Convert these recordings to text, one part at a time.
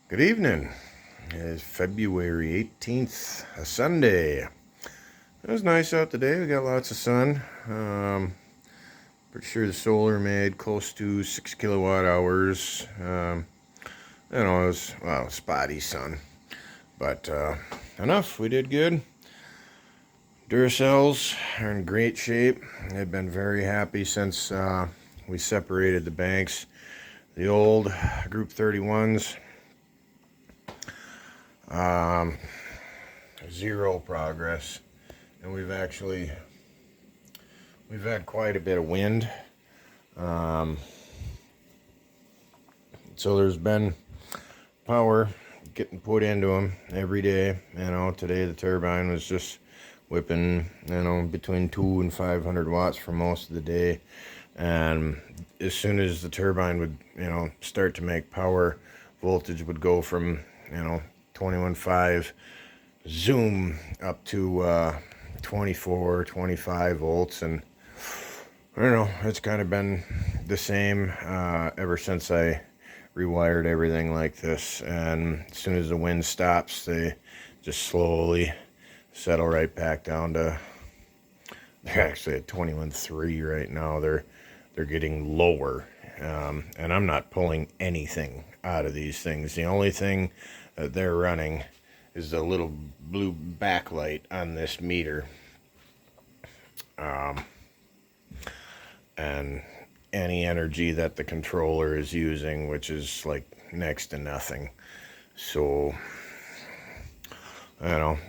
Good evening. It's February 18th, a Sunday. It was nice out today. We got lots of sun. Pretty sure the solar made close to 6 kilowatt hours. It was, spotty sun. But enough. We did good. Duracells are in great shape. They've been very happy since we separated the banks. The old Group 31s. Zero progress, and we've had quite a bit of wind, so there's been power getting put into them every day. Today the turbine was just whipping between 2 and 500 watts for most of the day, and as soon as the turbine would start to make power, voltage would go from 21.5 zoom up to 24, 25 volts, and I don't know, it's kind of been the same ever since I rewired everything like this. And as soon as the wind stops, they just slowly settle right back down to, they're actually at 21.3 right now. They're getting lower, and I'm not pulling anything out of these things. The only thing that they're running is the little blue backlight on this meter, and any energy that the controller is using, which is like next to nothing. So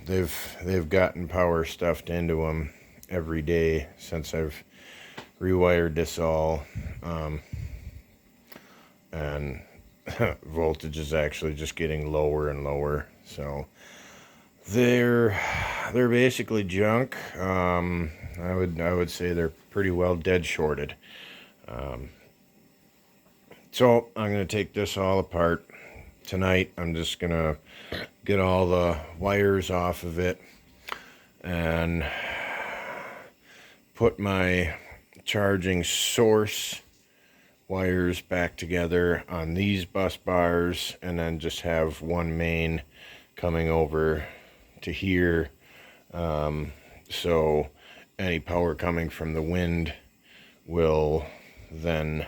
they've gotten power stuffed into them every day since I've rewired this all, and voltage is actually just getting lower and lower. So they're basically junk. I would say they're pretty well dead shorted. So I'm gonna take this all apart tonight. I'm just gonna get all the wires off of it and put my charging source wires back together on these bus bars, and then just have one main coming over to here, so any power coming from the wind will then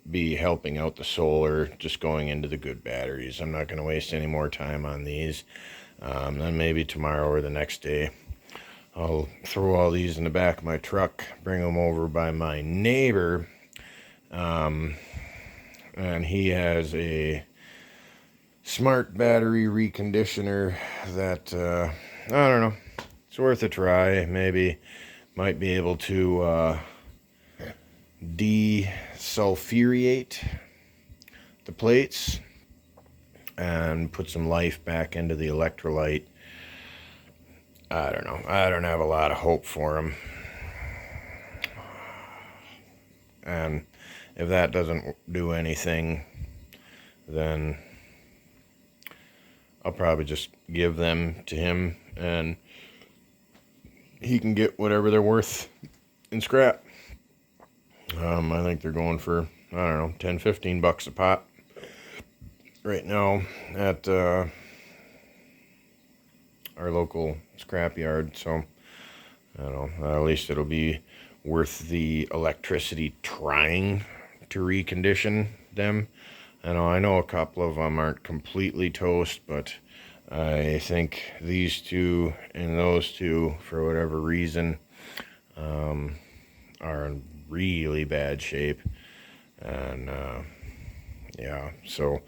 be helping out the solar, just going into the good batteries. I'm not going to waste any more time on these. Then maybe tomorrow or the next day I'll throw all these in the back of my truck, bring them over by my neighbor, and he has a smart battery reconditioner that I don't know, it's worth a try. Maybe might be able to desulfuriate the plates and put some life back into the electrolyte. I don't know. I don't have a lot of hope for him. And if that doesn't do anything, then I'll probably just give them to him, and he can get whatever they're worth in scrap. I think they're going for, I don't know, 10, 15 bucks a pop right now at our local scrap yard. So I don't know, at least it'll be worth the electricity trying to recondition them. I know a couple of them aren't completely toast, but I think these two and those two, for whatever reason, are in really bad shape. And so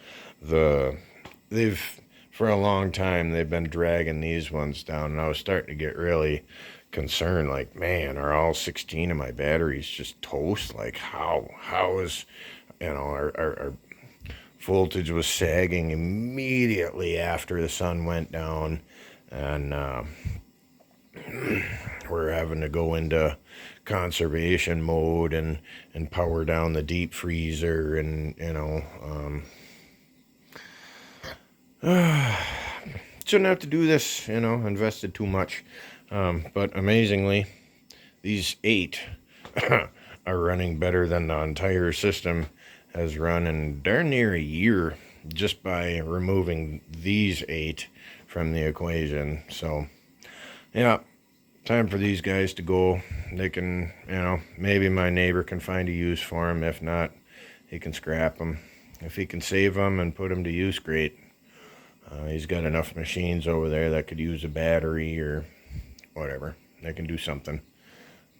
they've for a long time they've been dragging these ones down, and I was starting to get really concerned, like, man, are all 16 of my batteries just toast? Like, how is our voltage was sagging immediately after the sun went down, and we're having to go into conservation mode and power down the deep freezer, and shouldn't have to do this, invested too much, but amazingly these 8 are running better than the entire system has run in darn near a year. just by removing these 8 from the equation. So yeah, time for these guys to go. They can, maybe my neighbor can find a use for them. If not, he can scrap them. If he can save them and put them to use, great. He's got enough machines over there that could use a battery or whatever. They can do something.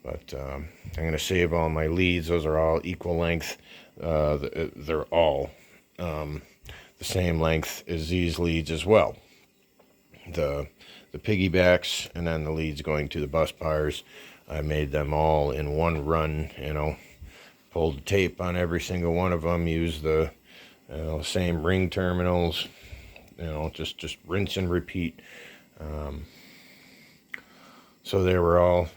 But I'm going to save all my leads. Those are all equal length. They're all the same length as these leads as well. The piggybacks and then the leads going to the bus bars, I made them all in one run, pulled the tape on every single one of them, used the same ring terminals, just rinse and repeat. So they were all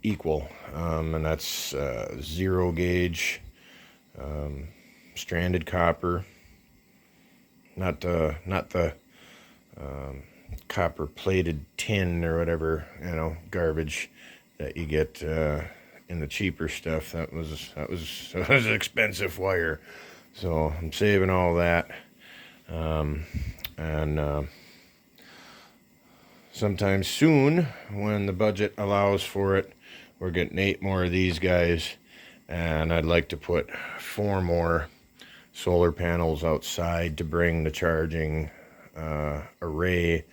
equal, and that's 0 gauge stranded copper, not the copper plated tin or whatever, garbage that you get in the cheaper stuff. That was expensive wire. So I'm saving all that, and sometime soon, when the budget allows for it, we're getting 8 more of these guys, and I'd like to put 4 more solar panels outside to bring the charging array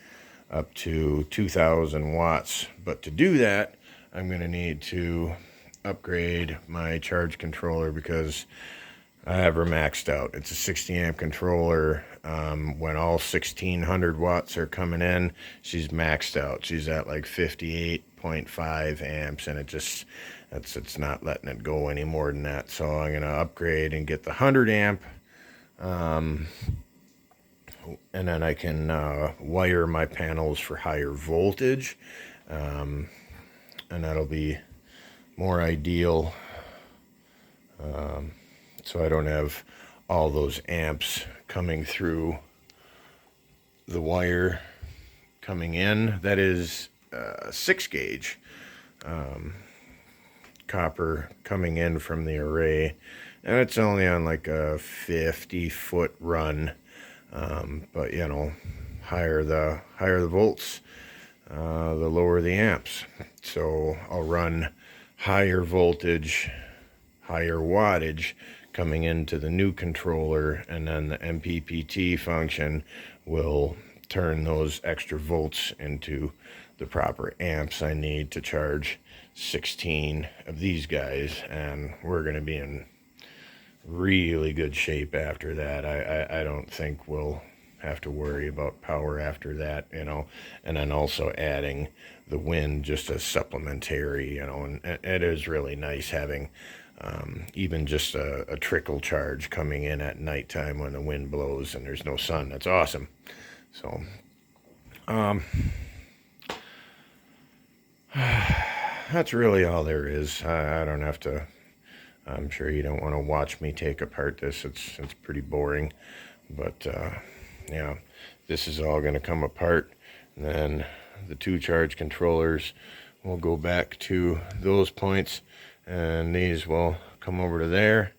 up to 2,000 watts. But to do that, I'm going to need to upgrade my charge controller because I have her maxed out. It's a 60 amp controller. When all 1600 watts are coming in, she's maxed out. She's at like 58.5 amps, and it's not letting it go any more than that. So I'm going to upgrade and get the 100 amp, and then I can wire my panels for higher voltage, and that'll be more ideal, so I don't have all those amps coming through the wire coming in. That is 6 gauge copper coming in from the array, and it's only on like a 50-foot run, but higher the volts, the lower the amps. So I'll run higher voltage, higher wattage coming into the new controller, and then the MPPT function will turn those extra volts into the proper amps I need to charge 16 of these guys, and we're going to be in really good shape after that. I don't think we'll have to worry about power after that, and then also adding the wind just as supplementary, and it is really nice having even just a trickle charge coming in at nighttime when the wind blows and there's no sun. That's awesome. So that's really all there is. I don't have to, I'm sure you don't want to watch me take apart this. It's pretty boring, but yeah, this is all going to come apart, and then the 2 charge controllers will go back to those points, and these will come over to there,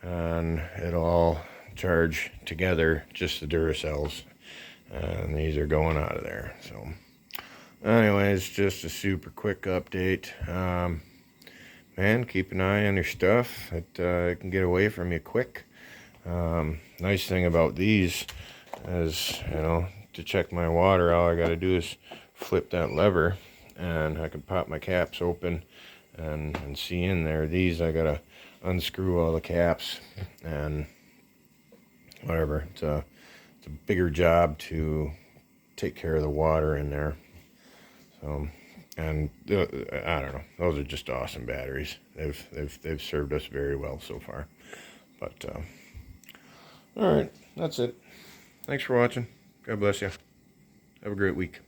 and it'll all charge together, just the Duracells, and these are going out of there. So anyways, just a super quick update. Man, keep an eye on your stuff. It can get away from you quick. Nice thing about these is, to check my water, all I got to do is flip that lever, and I can pop my caps open and see in there. These, I got to unscrew all the caps and whatever. It's a bigger job to take care of the water in there. So, and I don't know, those are just awesome batteries. They've served us very well so far. But all right, that's it. Thanks for watching. God bless you. Have a great week.